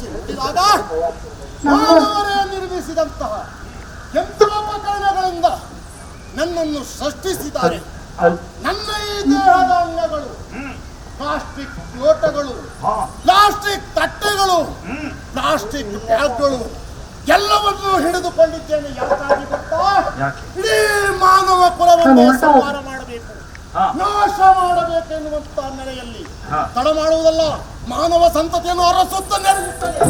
ಗಮನಿಸಿ ನೋಡಿದಾಗ ಮಾನವರೇ ನಿರ್ಮಿಸಿದಂತಹ ಯಂತ್ರೋಪಕರಣಗಳಿಂದ ನನ್ನನ್ನು ಸೃಷ್ಟಿಸಿದ್ದಾರೆ. ನನ್ನ ಈ ದೇಹದ ಅಂಗಗಳು ಪ್ಲಾಸ್ಟಿಕ್ ಲೋಟಗಳು, ಪ್ಲಾಸ್ಟಿಕ್ ತಟ್ಟೆಗಳು, ಪ್ಲಾಸ್ಟಿಕ್ ಬ್ಯಾಗ್ಗಳು ಎಲ್ಲವನ್ನೂ ಹಿಡಿದುಕೊಂಡಿದ್ದೇನೆ. ಯಾಕಾಗಿ ಗೊತ್ತಾ? ಇಡೀ ಮಾನವ ಕುಲವನ್ನು ಸಂಹಾರ ಮಾಡಬೇಕು, ನಾಶ ಮಾಡಬೇಕೆನ್ನುವಂತ ನೆಲೆಯಲ್ಲಿ ತಡ ಮಾಡುವುದಲ್ಲ, ಮಾನವ ಸಂತತಿಯನ್ನು ಅರಸುತ್ತ ನಡೆಯುತ್ತದೆ.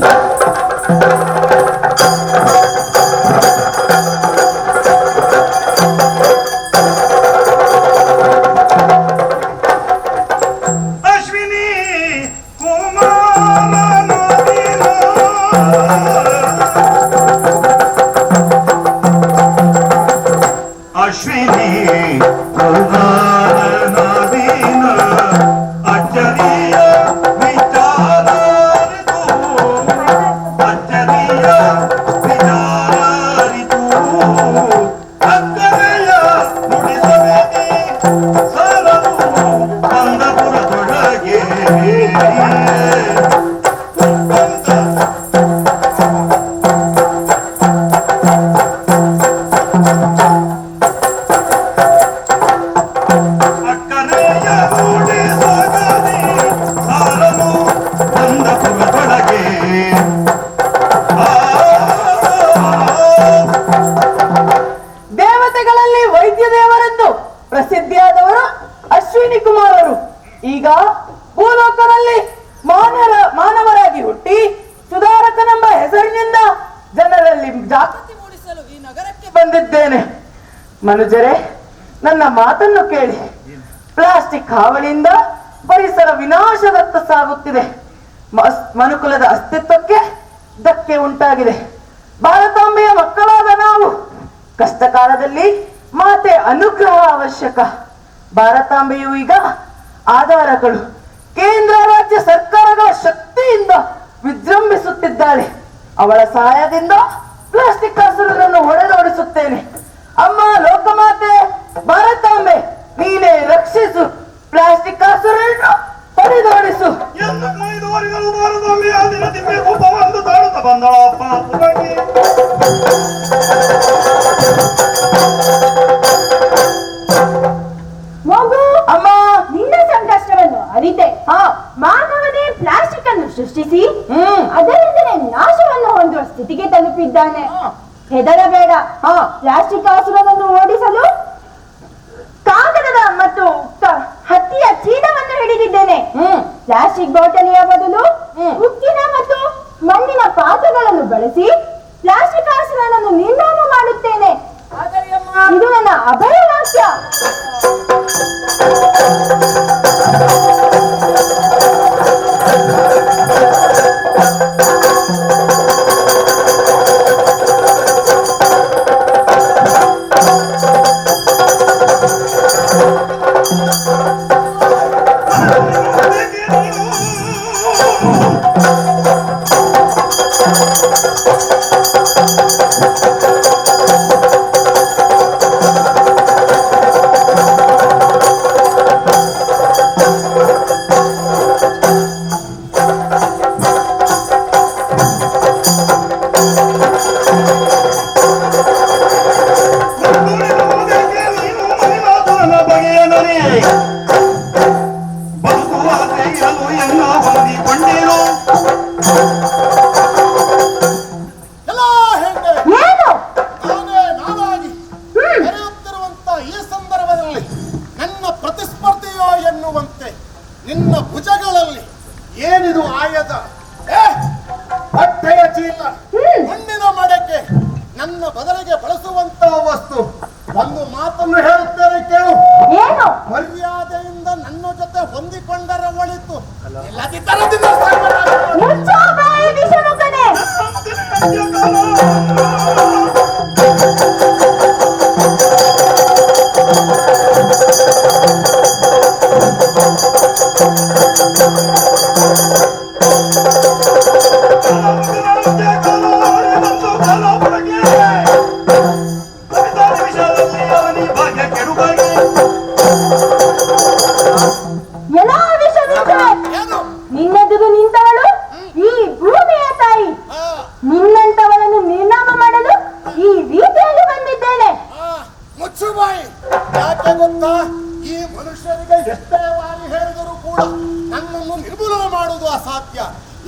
ದೇವತೆಗಳಲ್ಲಿ ವೈದ್ಯ ದೇವರೆಂದು ಪ್ರಸಿದ್ಧಿಯಾದವರು ಅಶ್ವಿನಿ ಕುಮಾರರು ಈಗ ಭೂಲೋಕದಲ್ಲಿ ಮಾನವರಾಗಿ ಹುಟ್ಟಿ ಸುಧಾರಕನೆಂಬ ಹೆಸರಿನಿಂದ ಜನರಲ್ಲಿ ಜಾಗೃತಿ ಮೂಡಿಸಲು ಈ ನಗರಕ್ಕೆ ಬಂದಿದ್ದೇನೆ. ಮನುಜರೇ, ನನ್ನ ಮಾತನ್ನು ಕೇಳಿ. ಪ್ಲಾಸ್ಟಿಕ್ ಹಾವಳಿಯಿಂದ ಪರಿಸರ ವಿನಾಶದತ್ತ ಸಾಗುತ್ತಿದೆ. ಮನುಕುಲದ ಅಸ್ತಿತ್ವಕ್ಕೆ ಧಕ್ಕೆ ಉಂಟಾಗಿದೆ. ಭಾರತಾಂಬೆಯ ಮಕ್ಕಳಾದ ನಾವು ಕಷ್ಟ ಕಾಲದಲ್ಲಿ ಮಾತೆ ಅನುಗ್ರಹ ಅವಶ್ಯಕ. ಭಾರತಾಂಬೆಯು ಈಗ ಆಧಾರಗಳು ಕೇಂದ್ರ ರಾಜ್ಯ ಸರ್ಕಾರಗಳ ಶಕ್ತಿಯಿಂದ ವಿಜೃಂಭಿಸುತ್ತಿದ್ದಾಳೆ. ಅವಳ ಸಹಾಯದಿಂದ ಪ್ಲಾಸ್ಟಿಕ್ ಹಸುರನ್ನು ಹೊಡೆದೋಡಿಸುತ್ತೇನೆ. ಅಮ್ಮ ಲೋಕಮಾತೆ ಭಾರತಾಂಬೆ, ನೀನೇ ರಕ್ಷಿಸು, ಪ್ಲಾಸ್ಟಿಕ್ ಹಸುರನ್ನು ಹೊಡೆದೋಡಿಸು. ಮಗು, ಅಮ್ಮ, ನಿನ್ನ ಸಂಕಷ್ಟವನ್ನು ಅರಿತೆ ಮಾನವನೇ ಪ್ಲಾಸ್ಟಿಕ್ ಅನ್ನು ಸೃಷ್ಟಿಸಿ ಅದರಿಂದಲೇ ನಾಶವನ್ನು ಹೊಂದುವ ಸ್ಥಿತಿಗೆ ತಲುಪಿದ್ದಾನೆ. ಹೆದರಬೇಡ, ಪ್ಲಾಸ್ಟಿಕ್ ಹಸುರನ್ನು ಓಡಿಸಲು ಕಾಗದದ ಮತ್ತು ಹತ್ತಿಯ ಚೀಲವನ್ನು ಹಿಡಿದಿದ್ದೇನೆ. ಪ್ಲಾಸ್ಟಿಕ್ ಬಾಟಲಿಯ ಬದಲು ಉಕ್ಕಿನ ಮತ್ತು ಮಣ್ಣಿನ ಪಾತ್ರೆಗಳನ್ನು ಬಳಸಿ ಪ್ಲಾಸ್ಟಿಕ್ ಹಸುರನ್ನು ನಿರ್ನಾಮ ಮಾಡುತ್ತೇನೆ. ಇದು ನನ್ನ ಅಭಯ ವಾಕ್ಯ. ನಿನ್ನ ಭುಜಗಳಲ್ಲಿ ಏನಿದು ಆಯದ ಬಟ್ಟೆಯ ಚೀಲ, ಮಣ್ಣಿನ ಮಡಕೆ, ನನ್ನ ಬದಲಿಗೆ ಬಳಸುವಂತಹ ವಸ್ತು. ಒಂದು ಮಾತನ್ನು ಹೇಳುತ್ತೇನೆ ಕೇಳು. ಮರ್ಯಾದೆಯಿಂದ ನನ್ನ ಜೊತೆ ಹೊಂದಿಕೊಂಡರೆ ಒಳಿತು, ಇಲ್ಲದಿದ್ದರೆ ನಿನ್ನೆದುರು ನಿಂತವ ಯಾಕೆ ಗೊತ್ತಾ, ಈ ಮನುಷ್ಯರಿಗೆ ಎಷ್ಟೇ ಬಾರಿ ಹೇಳಿದರೂ ಕೂಡ ನನ್ನನ್ನು ನಿರ್ಮೂಲನೆ ಮಾಡುವುದು ಅಸಾಧ್ಯ.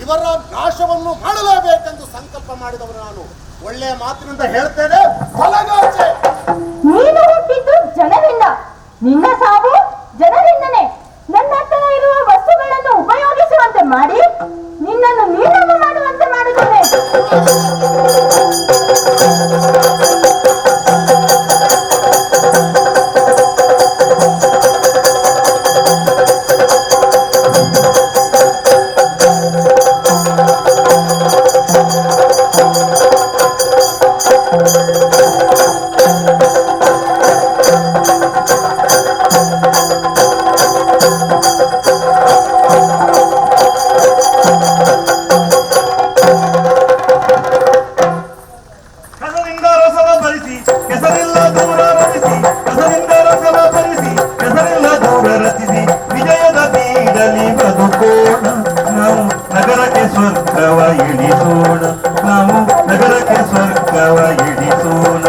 ಇವರ ನಾಶವನ್ನು ಮಾಡಲೇಬೇಕೆಂದು ಸಂಕಲ್ಪ ಮಾಡಿದವರು ನಾನು. ಒಳ್ಳೆಯ ಮಾತಿನಿಂದ ಹೇಳ್ತೇನೆ, ಹೊಲಗಾಚೆ. ನೀನು ಹುಟ್ಟಿದ್ದು ಜನರಿಂದ, ನಿನ್ನ ಸಾವು ಜನರಿಂದನೇ. ನನ್ನ ಹತ್ರ ಇರುವ ವಸ್ತುಗಳನ್ನು ಉಪಯೋಗಿಸುವಂತೆ ಮಾಡಿ ನಿನ್ನನ್ನು ನಿರ್ನಾಮ ಮಾಡುವಂತೆ ಮಾಡಿದ್ದೇನೆ. ಕಸದಿಂದ ರಸವ ಬರಿಸಿ ಕೆಸರಿಲ್ಲ ದೂರ ರಚಿಸಿ, ಕಸರಿಂದ ರಸವ ಬರಿಸಿ ಕೆಸರಿಲ್ಲ ದೂರ ರಚಿಸಿ, ವಿಜಯದ ಬೀಡಲಿ ಬದುಕೋಣ ನಾವು, ನಗರಕ್ಕೆ ಸ್ವರ್ಗವ ಇಳಿಸೋಣ ನಾವು, ನಗರಕ್ಕೆ ಸ್ವರ್ಗವ ಇಳಿಸೋಣ.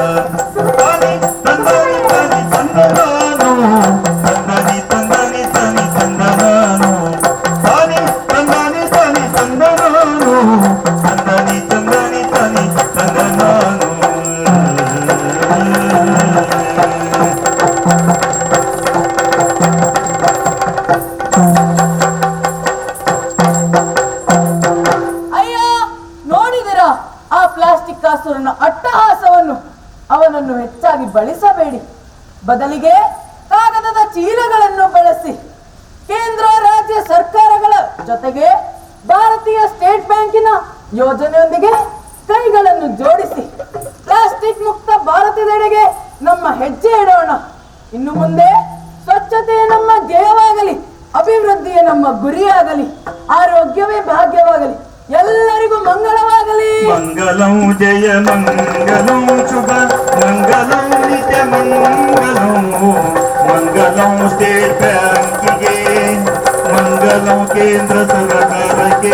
ತಾನಿ ತಂದನಿ ತಾನಿ ತಂದ ನಾನು, ತಂದನಿ ತಂದನಿ ತಾನಿ ತಂದ ನಾನು, ತಾನಿ ತಂದನಿ ತಾನಿ ತಂದ ನಾನು, ತಂದನಿ ತಂದನಿ ತಾನಿ ತಂದ ನಾನು. ಅಯ್ಯ, ನೋಡಿದಿರಾ ಆ ಪ್ಲಾಸ್ಟಿಕ್ ಕಾಸುರನ ಅಟ್ಟಹಾಸವನ್ನು? ಅವನನ್ನು ಹೆಚ್ಚಾಗಿ ಬಳಸಬೇಡಿ, ಬದಲಿಗೆ ಕಾಗದದ ಚೀಲಗಳನ್ನು ಬಳಸಿ. ಕೇಂದ್ರ ರಾಜ್ಯ ಸರ್ಕಾರಗಳ ಜೊತೆಗೆ ಭಾರತೀಯ ಸ್ಟೇಟ್ ಬ್ಯಾಂಕಿನ ಯೋಜನೆಯೊಂದಿಗೆ ಕೈಗಳನ್ನು ಜೋಡಿಸಿ ಪ್ಲಾಸ್ಟಿಕ್ ಮುಕ್ತ ಭಾರತದೆಡೆಗೆ ನಮ್ಮ ಹೆಜ್ಜೆ ಇಡೋಣ. ಇನ್ನು ಮುಂದೆ ಸ್ವಚ್ಛತೆಯೇ ನಮ್ಮ ಧ್ಯೇಯವಾಗಲಿ, ಅಭಿವೃದ್ಧಿಯೇ ನಮ್ಮ ಗುರಿಯಾಗಲಿ, ಆರೋಗ್ಯವೇ ಭಾಗ್ಯವಾಗಲಿ, ಎಲ್ಲರಿಗೂ ಮಂಗಳವಾಗಲಿ. ಮಂಗಲಂ ಜಯ ಮಂಗಲಂ ಶುಭ ಮಂಗಲಂ ನಿತ್ಯ ಮಂಗಲಂ, ಮಂಗಲಂ ಸ್ಟೇಟ್ ಬ್ಯಾಂಕಿಗೆ, ಮಂಗಲಂ ಕೇಂದ್ರ ಸರ್ಕಾರಕ್ಕೆ.